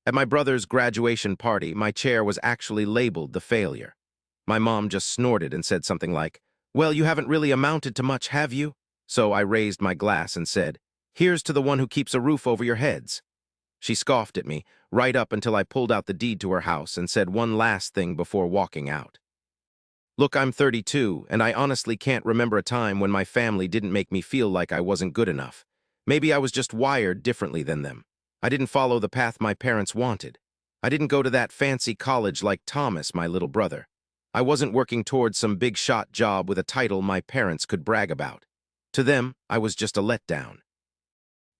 At my brother's graduation party, my chair was actually labeled the failure. My mom just snorted and said something like, "Well, you haven't really amounted to much, have you?" So I raised my glass and said, "Here's to the one who keeps a roof over your heads." She scoffed at me, right up until I pulled out the deed to her house and said one last thing before walking out. Look, I'm 32, and I honestly can't remember a time when my family didn't make me feel like I wasn't good enough. Maybe I was just wired differently than them. I didn't follow the path my parents wanted. I didn't go to that fancy college like Thomas, my little brother. I wasn't working towards some big-shot job with a title my parents could brag about. To them, I was just a letdown.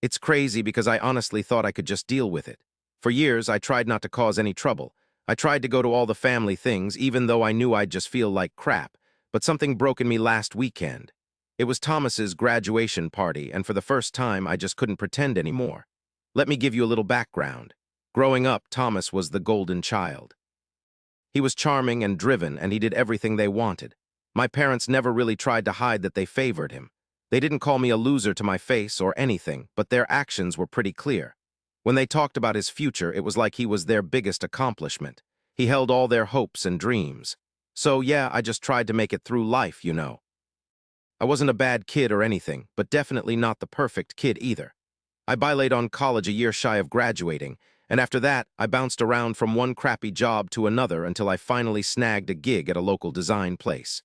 It's crazy because I honestly thought I could just deal with it. For years, I tried not to cause any trouble. I tried to go to all the family things, even though I knew I'd just feel like crap, but something broke in me last weekend. It was Thomas's graduation party, and for the first time, I just couldn't pretend anymore. Let me give you a little background. Growing up, Thomas was the golden child. He was charming and driven, and he did everything they wanted. My parents never really tried to hide that they favored him. They didn't call me a loser to my face or anything, but their actions were pretty clear. When they talked about his future, it was like he was their biggest accomplishment. He held all their hopes and dreams. So yeah, I just tried to make it through life, you know. I wasn't a bad kid or anything, but definitely not the perfect kid either. I bilayed on college a year shy of graduating, and after that, I bounced around from one crappy job to another until I finally snagged a gig at a local design place.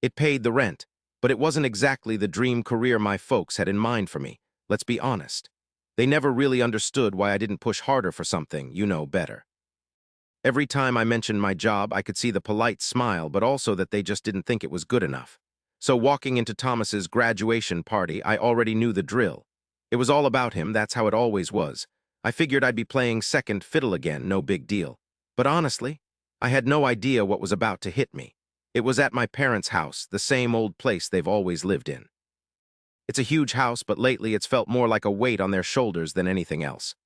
It paid the rent, but it wasn't exactly the dream career my folks had in mind for me, let's be honest. They never really understood why I didn't push harder for something, you know better. Every time I mentioned my job, I could see the polite smile, but also that they just didn't think it was good enough. So walking into Thomas's graduation party, I already knew the drill. It was all about him, that's how it always was. I figured I'd be playing second fiddle again, no big deal. But honestly, I had no idea what was about to hit me. It was at my parents' house, the same old place they've always lived in. It's a huge house, but lately it's felt more like a weight on their shoulders than anything else.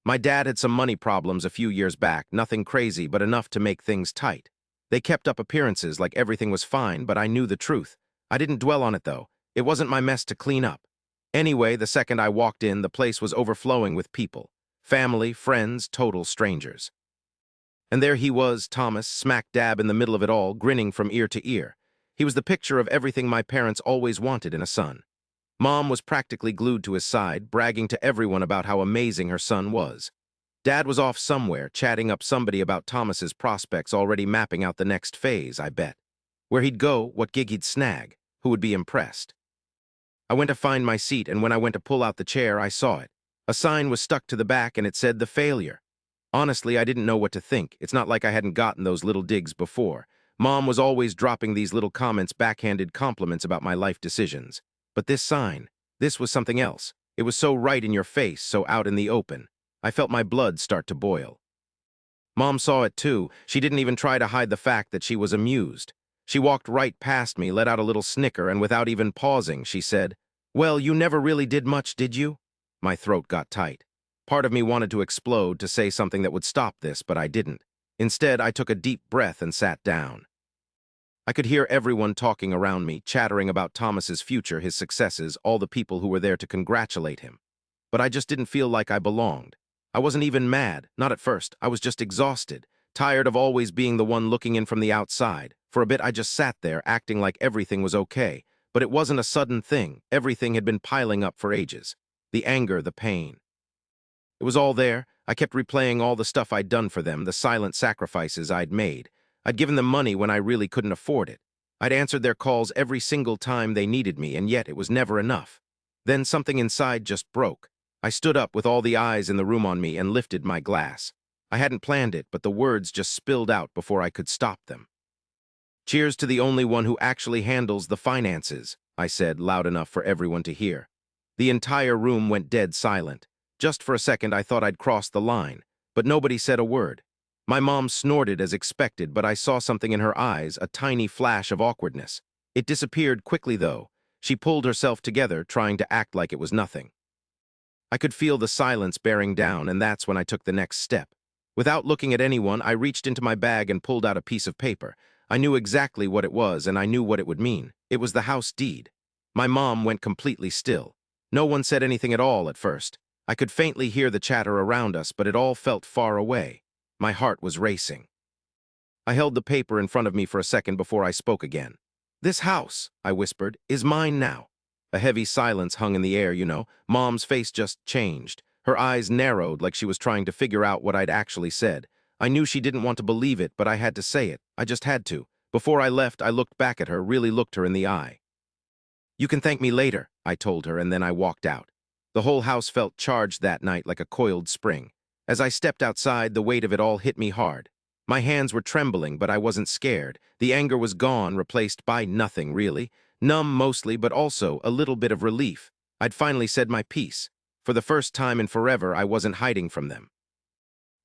My dad had some money problems a few years back, nothing crazy, but enough to make things tight. They kept up appearances like everything was fine, but I knew the truth. I didn't dwell on it, though. It wasn't my mess to clean up. Anyway, the second I walked in, the place was overflowing with people. Family, friends, total strangers. And there he was, Thomas, smack dab in the middle of it all, grinning from ear to ear. He was the picture of everything my parents always wanted in a son. Mom was practically glued to his side, bragging to everyone about how amazing her son was. Dad was off somewhere, chatting up somebody about Thomas's prospects, already mapping out the next phase, I bet. Where he'd go, what gig he'd snag, who would be impressed. I went to find my seat, and when I went to pull out the chair, I saw it. A sign was stuck to the back, and it said the failure. Honestly, I didn't know what to think. It's not like I hadn't gotten those little digs before. Mom was always dropping these little comments, backhanded compliments about my life decisions. But this sign, this was something else. It was so right in your face, so out in the open. I felt my blood start to boil. Mom saw it too. She didn't even try to hide the fact that she was amused. She walked right past me, let out a little snicker, and without even pausing, she said, "Well, you never really did much, did you?" My throat got tight. Part of me wanted to explode, to say something that would stop this, but I didn't. Instead, I took a deep breath and sat down. I could hear everyone talking around me, chattering about Thomas's future, his successes, all the people who were there to congratulate him. But I just didn't feel like I belonged. I wasn't even mad, not at first. I was just exhausted, tired of always being the one looking in from the outside. For a bit, I just sat there, acting like everything was okay. But it wasn't a sudden thing. Everything had been piling up for ages. The anger, the pain. It was all there. I kept replaying all the stuff I'd done for them, the silent sacrifices I'd made. I'd given them money when I really couldn't afford it. I'd answered their calls every single time they needed me, and yet it was never enough. Then something inside just broke. I stood up with all the eyes in the room on me and lifted my glass. I hadn't planned it, but the words just spilled out before I could stop them. "Cheers to the only one who actually handles the finances," I said, loud enough for everyone to hear. The entire room went dead silent. Just for a second, I thought I'd crossed the line, but nobody said a word. My mom snorted as expected, but I saw something in her eyes, a tiny flash of awkwardness. It disappeared quickly, though. She pulled herself together, trying to act like it was nothing. I could feel the silence bearing down, and that's when I took the next step. Without looking at anyone, I reached into my bag and pulled out a piece of paper. I knew exactly what it was, and I knew what it would mean. It was the house deed. My mom went completely still. No one said anything at all at first. I could faintly hear the chatter around us, but it all felt far away. My heart was racing. I held the paper in front of me for a second before I spoke again. "This house," I whispered, "is mine now." A heavy silence hung in the air, you know. Mom's face just changed. Her eyes narrowed like she was trying to figure out what I'd actually said. I knew she didn't want to believe it, but I had to say it. I just had to. Before I left, I looked back at her, really looked her in the eye. "You can thank me later," I told her, and then I walked out. The whole house felt charged that night like a coiled spring. As I stepped outside, the weight of it all hit me hard. My hands were trembling, but I wasn't scared. The anger was gone, replaced by nothing, really. Numb mostly, but also a little bit of relief. I'd finally said my piece. For the first time in forever, I wasn't hiding from them.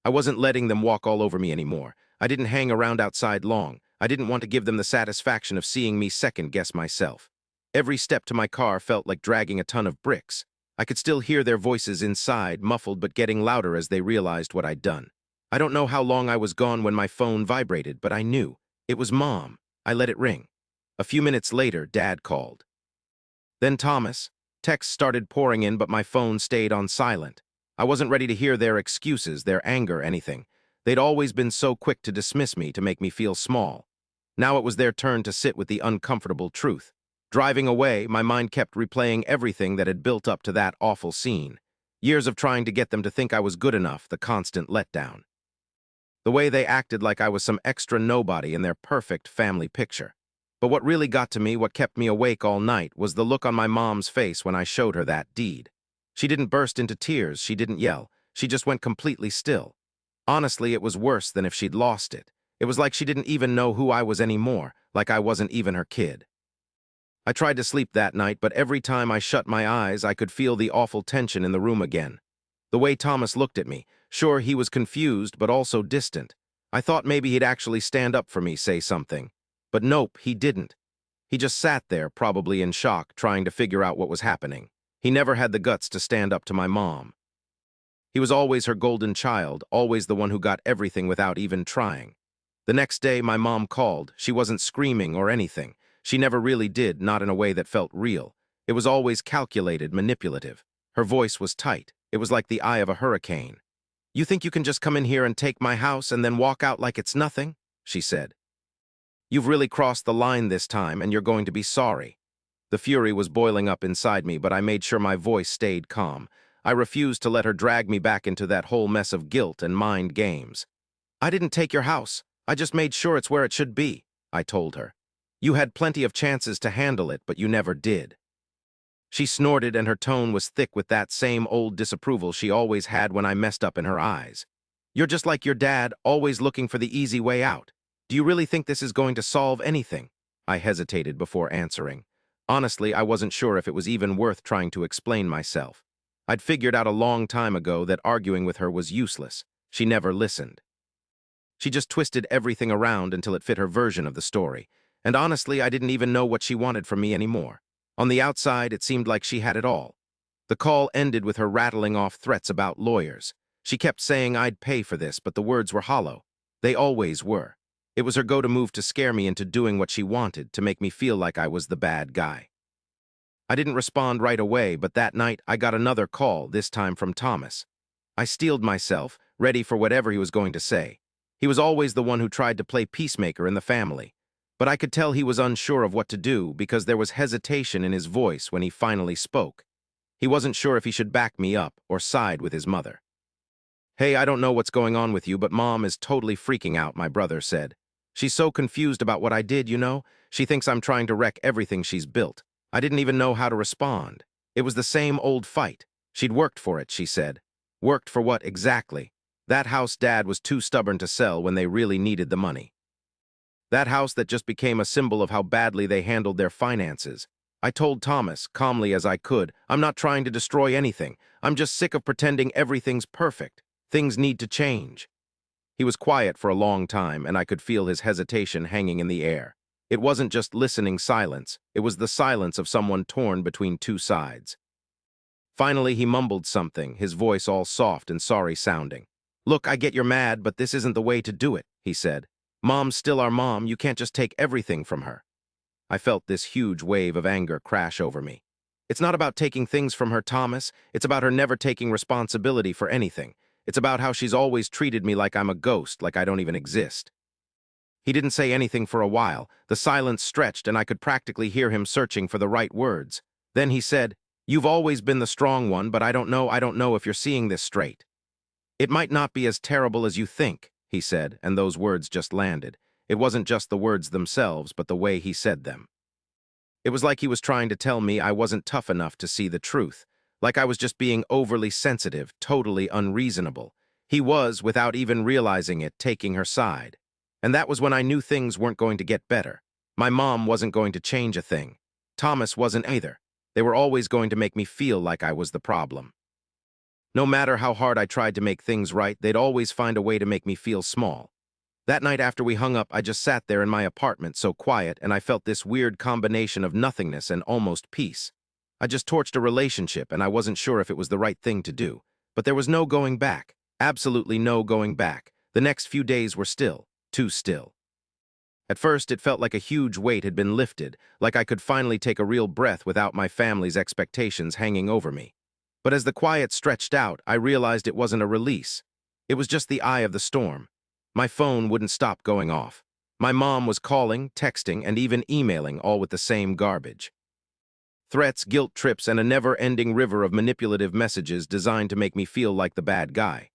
I wasn't letting them walk all over me anymore. I didn't hang around outside long. I didn't want to give them the satisfaction of seeing me second-guess myself. Every step to my car felt like dragging a ton of bricks. I could still hear their voices inside, muffled but getting louder as they realized what I'd done. I don't know how long I was gone when my phone vibrated, but I knew. It was Mom. I let it ring. A few minutes later, Dad called. Then Thomas. Texts started pouring in, but my phone stayed on silent. I wasn't ready to hear their excuses, their anger, anything. They'd always been so quick to dismiss me, to make me feel small. Now it was their turn to sit with the uncomfortable truth. Driving away, my mind kept replaying everything that had built up to that awful scene. Years of trying to get them to think I was good enough, the constant letdown. The way they acted like I was some extra nobody in their perfect family picture. But what really got to me, what kept me awake all night, was the look on my mom's face when I showed her that deed. She didn't burst into tears, she didn't yell, she just went completely still. Honestly, it was worse than if she'd lost it. It was like she didn't even know who I was anymore, like I wasn't even her kid. I tried to sleep that night, but every time I shut my eyes, I could feel the awful tension in the room again. The way Thomas looked at me, sure, he was confused, but also distant. I thought maybe he'd actually stand up for me, say something. But nope, he didn't. He just sat there, probably in shock, trying to figure out what was happening. He never had the guts to stand up to my mom. He was always her golden child, always the one who got everything without even trying. The next day, my mom called. She wasn't screaming or anything. She never really did, not in a way that felt real. It was always calculated, manipulative. Her voice was tight. It was like the eye of a hurricane. "You think you can just come in here and take my house and then walk out like it's nothing?" she said. "You've really crossed the line this time, and you're going to be sorry." The fury was boiling up inside me, but I made sure my voice stayed calm. I refused to let her drag me back into that whole mess of guilt and mind games. "I didn't take your house. I just made sure it's where it should be," I told her. "You had plenty of chances to handle it, but you never did." She snorted, and her tone was thick with that same old disapproval she always had when I messed up in her eyes. "You're just like your dad, always looking for the easy way out. Do you really think this is going to solve anything?" I hesitated before answering. Honestly, I wasn't sure if it was even worth trying to explain myself. I'd figured out a long time ago that arguing with her was useless. She never listened. She just twisted everything around until it fit her version of the story. And honestly, I didn't even know what she wanted from me anymore. On the outside, it seemed like she had it all. The call ended with her rattling off threats about lawyers. She kept saying I'd pay for this, but the words were hollow. They always were. It was her go-to move to scare me into doing what she wanted, to make me feel like I was the bad guy. I didn't respond right away, but that night I got another call, this time from Thomas. I steeled myself, ready for whatever he was going to say. He was always the one who tried to play peacemaker in the family. But I could tell he was unsure of what to do because there was hesitation in his voice when he finally spoke. He wasn't sure if he should back me up or side with his mother. "Hey, I don't know what's going on with you, but Mom is totally freaking out," my brother said. "She's so confused about what I did, you know? She thinks I'm trying to wreck everything she's built. I didn't even know how to respond. It was the same old fight. She'd worked for it," she said. "Worked for what exactly? That house Dad was too stubborn to sell when they really needed the money. That house that just became a symbol of how badly they handled their finances." I told Thomas, calmly as I could, "I'm not trying to destroy anything. I'm just sick of pretending everything's perfect. Things need to change." He was quiet for a long time, and I could feel his hesitation hanging in the air. It wasn't just listening silence. It was the silence of someone torn between two sides. Finally, he mumbled something, his voice all soft and sorry-sounding. "Look, I get you're mad, but this isn't the way to do it," he said. "Mom's still our mom. You can't just take everything from her." I felt this huge wave of anger crash over me. It's not about taking things from her, Thomas. It's about her never taking responsibility for anything. It's about how she's always treated me like I'm a ghost, like I don't even exist. He didn't say anything for a while. The silence stretched, and I could practically hear him searching for the right words. Then he said, "You've always been the strong one, but I don't know if you're seeing this straight. It might not be as terrible as you think," he said, and those words just landed. It wasn't just the words themselves, but the way he said them. It was like he was trying to tell me I wasn't tough enough to see the truth, like I was just being overly sensitive, totally unreasonable. He was, without even realizing it, taking her side. And that was when I knew things weren't going to get better. My mom wasn't going to change a thing. Thomas wasn't either. They were always going to make me feel like I was the problem. No matter how hard I tried to make things right, they'd always find a way to make me feel small. That night after we hung up, I just sat there in my apartment, so quiet, and I felt this weird combination of nothingness and almost peace. I just torched a relationship, and I wasn't sure if it was the right thing to do. But there was no going back. Absolutely no going back. The next few days were still. Too still. At first, it felt like a huge weight had been lifted, like I could finally take a real breath without my family's expectations hanging over me. But as the quiet stretched out, I realized it wasn't a release. It was just the eye of the storm. My phone wouldn't stop going off. My mom was calling, texting, and even emailing, all with the same garbage. Threats, guilt trips, and a never-ending river of manipulative messages designed to make me feel like the bad guy.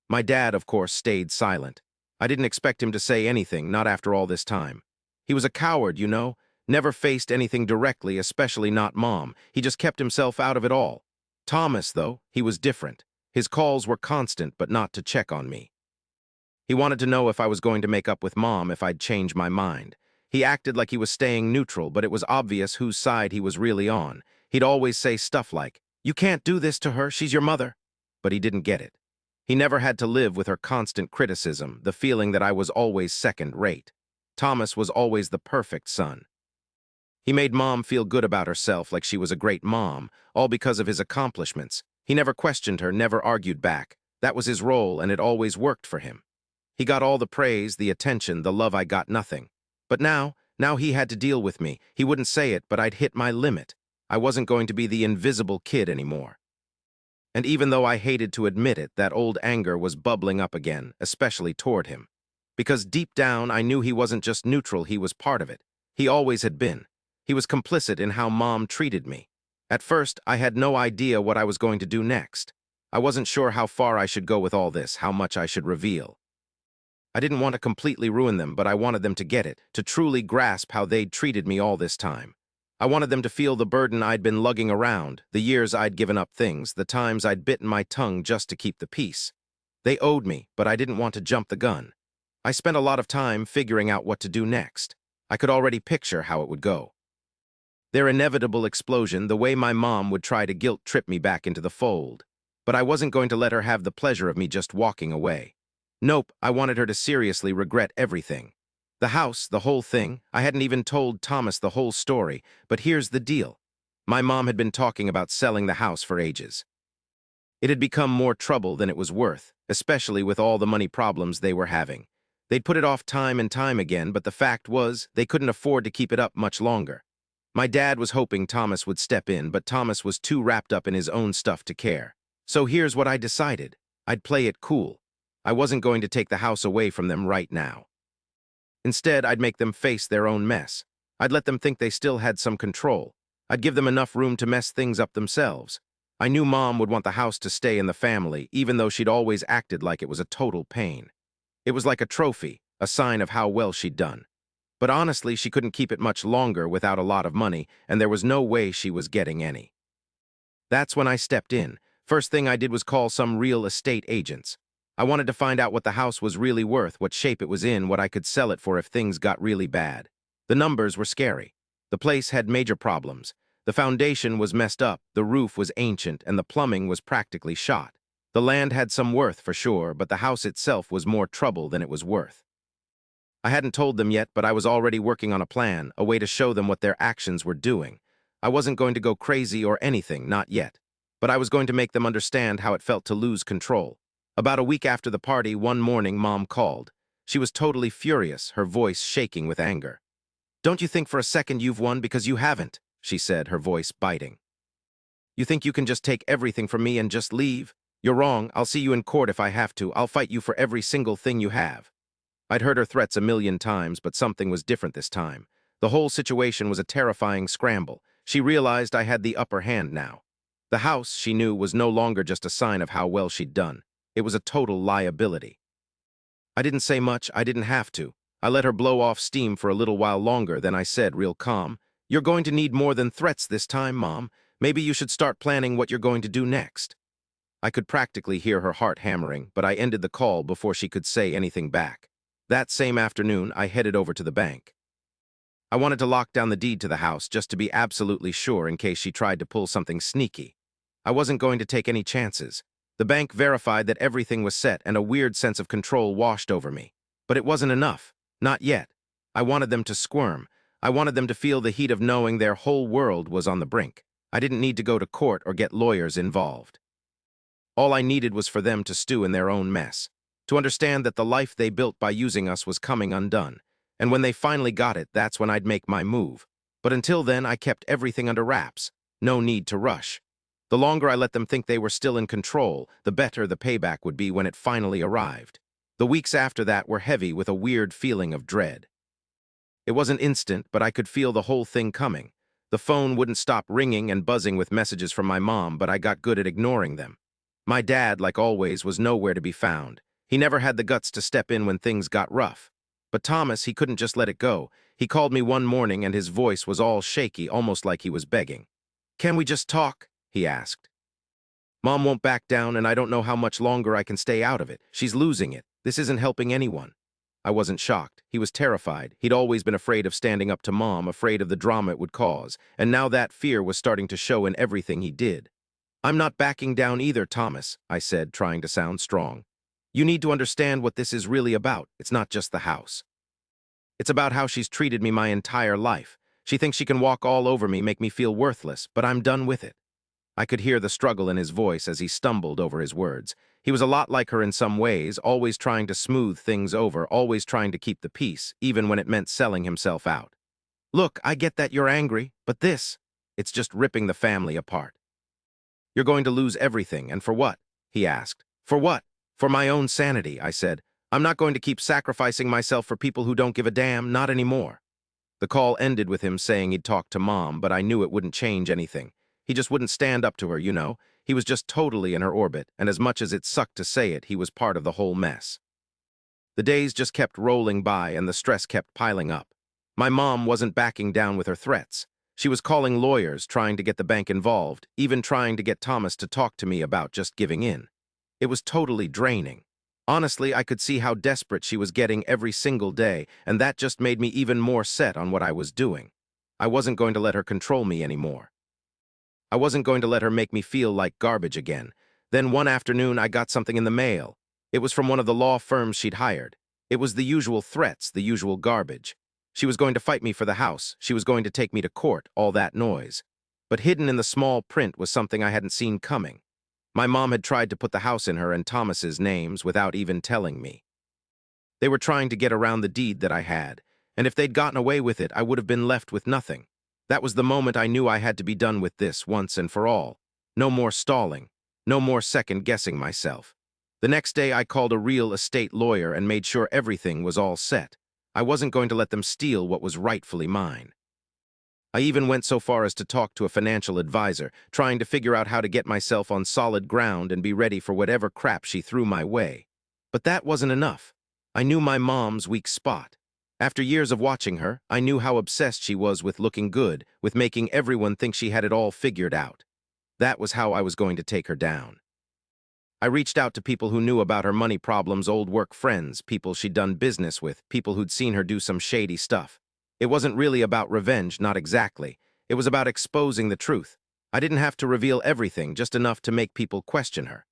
My dad, of course, stayed silent. I didn't expect him to say anything, not after all this time. He was a coward, you know, never faced anything directly, especially not Mom. He just kept himself out of it all. Thomas, though, he was different. His calls were constant, but not to check on me. He wanted to know if I was going to make up with Mom if I'd change my mind. He acted like he was staying neutral, but it was obvious whose side he was really on. He'd always say stuff like, "You can't do this to her, she's your mother." But he didn't get it. He never had to live with her constant criticism, the feeling that I was always second-rate. Thomas was always the perfect son. He made Mom feel good about herself, like she was a great mom, all because of his accomplishments. He never questioned her, never argued back. That was his role, and it always worked for him. He got all the praise, the attention, the love. I got nothing. But now he had to deal with me. He wouldn't say it, but I'd hit my limit. I wasn't going to be the invisible kid anymore. And even though I hated to admit it, that old anger was bubbling up again, especially toward him. Because deep down, I knew he wasn't just neutral, he was part of it. He always had been. He was complicit in how Mom treated me. At first, I had no idea what I was going to do next. I wasn't sure how far I should go with all this, how much I should reveal. I didn't want to completely ruin them, but I wanted them to get it, to truly grasp how they'd treated me all this time. I wanted them to feel the burden I'd been lugging around, the years I'd given up things, the times I'd bitten my tongue just to keep the peace. They owed me, but I didn't want to jump the gun. I spent a lot of time figuring out what to do next. I could already picture how it would go. Their inevitable explosion, the way my mom would try to guilt-trip me back into the fold. But I wasn't going to let her have the pleasure of me just walking away. Nope, I wanted her to seriously regret everything. The house, the whole thing. I hadn't even told Thomas the whole story, but here's the deal. My mom had been talking about selling the house for ages. It had become more trouble than it was worth, especially with all the money problems they were having. They'd put it off time and time again, but the fact was, they couldn't afford to keep it up much longer. My dad was hoping Thomas would step in, but Thomas was too wrapped up in his own stuff to care. So here's what I decided. I'd play it cool. I wasn't going to take the house away from them right now. Instead, I'd make them face their own mess. I'd let them think they still had some control. I'd give them enough room to mess things up themselves. I knew Mom would want the house to stay in the family, even though she'd always acted like it was a total pain. It was like a trophy, a sign of how well she'd done. But honestly, she couldn't keep it much longer without a lot of money, and there was no way she was getting any. That's when I stepped in. First thing I did was call some real estate agents. I wanted to find out what the house was really worth, what shape it was in, what I could sell it for if things got really bad. The numbers were scary. The place had major problems. The foundation was messed up, the roof was ancient, and the plumbing was practically shot. The land had some worth for sure, but the house itself was more trouble than it was worth. I hadn't told them yet, but I was already working on a plan, a way to show them what their actions were doing. I wasn't going to go crazy or anything, not yet. But I was going to make them understand how it felt to lose control. About a week after the party, one morning, Mom called. She was totally furious, her voice shaking with anger. "Don't you think for a second you've won, because you haven't," she said, her voice biting. You think you can just take everything from me and just leave? You're wrong. I'll see you in court if I have to. I'll fight you for every single thing you have." I'd heard her threats a million times, but something was different this time. The whole situation was a terrifying scramble. She realized I had the upper hand now. The house, she knew, was no longer just a sign of how well she'd done. It was a total liability. I didn't say much. I didn't have to. I let her blow off steam for a little while longer, then I said, real calm, "You're going to need more than threats this time, Mom. Maybe you should start planning what you're going to do next." I could practically hear her heart hammering, but I ended the call before she could say anything back. That same afternoon, I headed over to the bank. I wanted to lock down the deed to the house just to be absolutely sure in case she tried to pull something sneaky. I wasn't going to take any chances. The bank verified that everything was set and a weird sense of control washed over me. But it wasn't enough. Not yet. I wanted them to squirm. I wanted them to feel the heat of knowing their whole world was on the brink. I didn't need to go to court or get lawyers involved. All I needed was for them to stew in their own mess, to understand that the life they built by using us was coming undone. And when they finally got it, that's when I'd make my move. But until then, I kept everything under wraps. No need to rush. The longer I let them think they were still in control, the better the payback would be when it finally arrived. The weeks after that were heavy with a weird feeling of dread. It wasn't instant, but I could feel the whole thing coming. The phone wouldn't stop ringing and buzzing with messages from my mom, but I got good at ignoring them. My dad, like always, was nowhere to be found. He never had the guts to step in when things got rough. But Thomas, he couldn't just let it go. He called me one morning and his voice was all shaky, almost like he was begging. "Can we just talk?" he asked. "Mom won't back down and I don't know how much longer I can stay out of it. She's losing it. This isn't helping anyone." I wasn't shocked. He was terrified. He'd always been afraid of standing up to Mom, afraid of the drama it would cause, and now that fear was starting to show in everything he did. "I'm not backing down either, Thomas," I said, trying to sound strong. "You need to understand what this is really about. It's not just the house. It's about how she's treated me my entire life. She thinks she can walk all over me, make me feel worthless, but I'm done with it." I could hear the struggle in his voice as he stumbled over his words. He was a lot like her in some ways, always trying to smooth things over, always trying to keep the peace, even when it meant selling himself out. "Look, I get that you're angry, but it's just ripping the family apart." "You're going to lose everything, and for what?" he asked. "For what?" "For my own sanity," I said. "I'm not going to keep sacrificing myself for people who don't give a damn, not anymore." The call ended with him saying he'd talk to Mom, but I knew it wouldn't change anything. He just wouldn't stand up to her, you know. He was just totally in her orbit, and as much as it sucked to say it, he was part of the whole mess. The days just kept rolling by, and the stress kept piling up. My mom wasn't backing down with her threats. She was calling lawyers, trying to get the bank involved, even trying to get Thomas to talk to me about just giving in. It was totally draining. Honestly, I could see how desperate she was getting every single day, and that just made me even more set on what I was doing. I wasn't going to let her control me anymore. I wasn't going to let her make me feel like garbage again. Then one afternoon, I got something in the mail. It was from one of the law firms she'd hired. It was the usual threats, the usual garbage. She was going to fight me for the house. She was going to take me to court, all that noise. But hidden in the small print was something I hadn't seen coming. My mom had tried to put the house in her and Thomas's names without even telling me. They were trying to get around the deed that I had, and if they'd gotten away with it, I would have been left with nothing. That was the moment I knew I had to be done with this once and for all. No more stalling. No more second-guessing myself. The next day, I called a real estate lawyer and made sure everything was all set. I wasn't going to let them steal what was rightfully mine. I even went so far as to talk to a financial advisor, trying to figure out how to get myself on solid ground and be ready for whatever crap she threw my way. But that wasn't enough. I knew my mom's weak spot. After years of watching her, I knew how obsessed she was with looking good, with making everyone think she had it all figured out. That was how I was going to take her down. I reached out to people who knew about her money problems, old work friends, people she'd done business with, people who'd seen her do some shady stuff. It wasn't really about revenge, not exactly. It was about exposing the truth. I didn't have to reveal everything, just enough to make people question her.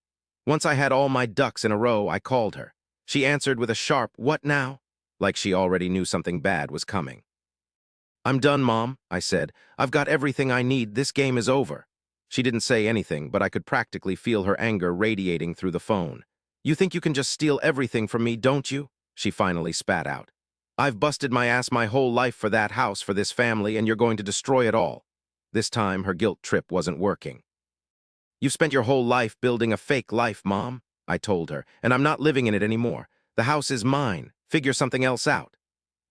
Once I had all my ducks in a row, I called her. She answered with a sharp, "What now?" like she already knew something bad was coming. "I'm done, Mom," I said. "I've got everything I need. This game is over." She didn't say anything, but I could practically feel her anger radiating through the phone. "You think you can just steal everything from me, don't you?" she finally spat out. "I've busted my ass my whole life for that house, for this family, and you're going to destroy it all." This time, her guilt trip wasn't working. "You've spent your whole life building a fake life, Mom," I told her, "and I'm not living in it anymore. The house is mine. Figure something else out."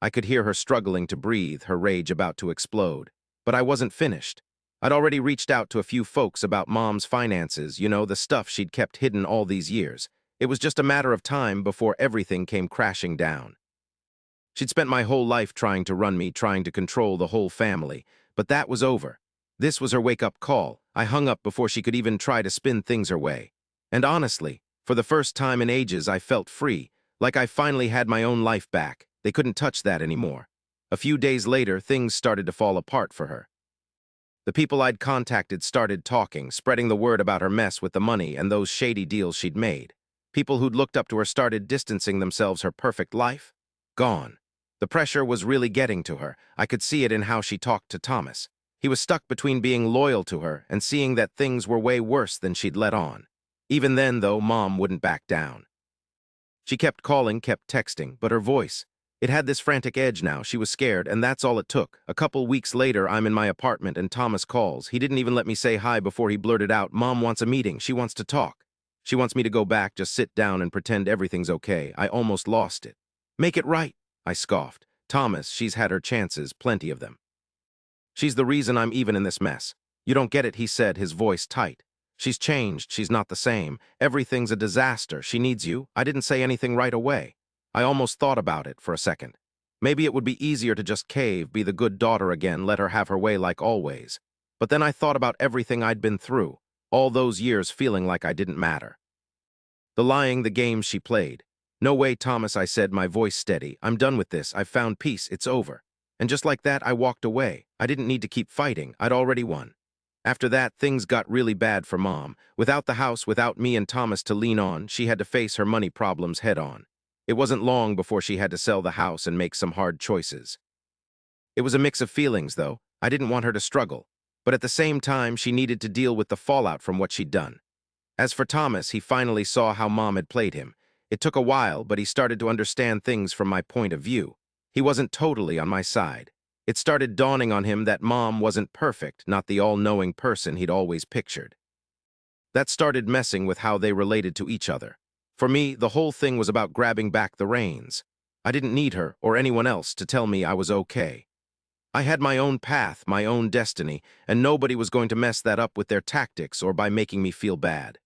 I could hear her struggling to breathe, her rage about to explode. But I wasn't finished. I'd already reached out to a few folks about Mom's finances, the stuff she'd kept hidden all these years. It was just a matter of time before everything came crashing down. She'd spent my whole life trying to run me, trying to control the whole family, but that was over. This was her wake-up call. I hung up before she could even try to spin things her way. And honestly, for the first time in ages, I felt free, like I finally had my own life back. They couldn't touch that anymore. A few days later, things started to fall apart for her. The people I'd contacted started talking, spreading the word about her mess with the money and those shady deals she'd made. People who'd looked up to her started distancing themselves. Her perfect life? Gone. The pressure was really getting to her. I could see it in how she talked to Thomas. He was stuck between being loyal to her and seeing that things were way worse than she'd let on. Even then, though, Mom wouldn't back down. She kept calling, kept texting, but her voice, it had this frantic edge now. She was scared, and that's all it took. A couple weeks later, I'm in my apartment and Thomas calls. He didn't even let me say hi before he blurted out, "Mom wants a meeting. She wants to talk. She wants me to go back, just sit down and pretend everything's okay." I almost lost it. "Make it right," I scoffed. "Thomas, she's had her chances, plenty of them. She's the reason I'm even in this mess." "You don't get it," he said, his voice tight. "She's changed. She's not the same. Everything's a disaster. She needs you." I didn't say anything right away. I almost thought about it for a second. Maybe it would be easier to just cave, be the good daughter again, let her have her way like always. But then I thought about everything I'd been through, all those years feeling like I didn't matter. The lying, the games she played. "No way, Thomas," I said, my voice steady. "I'm done with this. I've found peace. It's over." And just like that, I walked away. I didn't need to keep fighting. I'd already won. After that, things got really bad for Mom. Without the house, without me and Thomas to lean on, she had to face her money problems head on. It wasn't long before she had to sell the house and make some hard choices. It was a mix of feelings, though. I didn't want her to struggle. But at the same time, she needed to deal with the fallout from what she'd done. As for Thomas, he finally saw how Mom had played him. It took a while, but he started to understand things from my point of view. He wasn't totally on my side. It started dawning on him that Mom wasn't perfect, not the all-knowing person he'd always pictured. That started messing with how they related to each other. For me, the whole thing was about grabbing back the reins. I didn't need her or anyone else to tell me I was okay. I had my own path, my own destiny, and nobody was going to mess that up with their tactics or by making me feel bad.